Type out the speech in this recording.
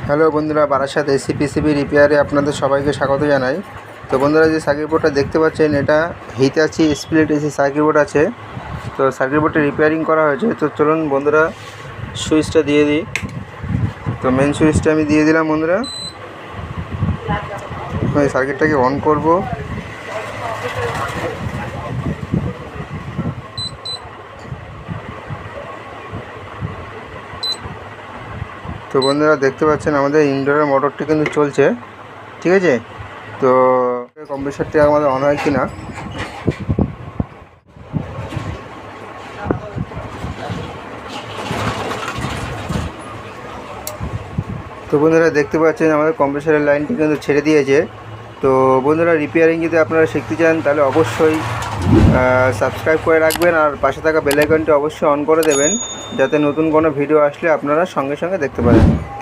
Hello বন্ধুরা, Barasat AC PCB রিপেয়ারে আপনাদের সবাইকে স্বাগত জানাই। তো বন্ধুরা, যে সার্কিট বোর্ডটা দেখতে পাচ্ছেন, এটা হিতাচি স্প্লিট এসি সার্কিট বোর্ড আছে। তো সার্কিট বোর্ডটা রিপেয়ারিং করা হয়েছে। তো চলুন বন্ধুরা, সুইচটা দিয়ে দিই। তো মেন সুইচটা আমি দিয়ে দিলাম বন্ধুরা। এই সার্কিটটাকে অন করব। তো বন্ধুরা, দেখতে পাচ্ছেন আমাদের ইনডোরের মোটরটি কিন্তু চলছে, ঠিক আছে। তো কম্প্রেসারটি আমাদের অন হয় কি না। তো বন্ধুরা, দেখতে পাচ্ছেন আমাদের কম্প্রেসারের লাইনটি কিন্তু ছেড়ে দিয়েছে। তো বন্ধুরা, রিপেয়ারিং যদি আপনারা শিখতে চান তাহলে অবশ্যই সাবস্ক্রাইব করে রাখবেন, আর পাশে থাকা বেল আইকনটি অবশ্যই অন করে দেবেন, যাতে নতুন কোনো ভিডিও আসলে আপনারা সঙ্গে সঙ্গে দেখতে পারেন।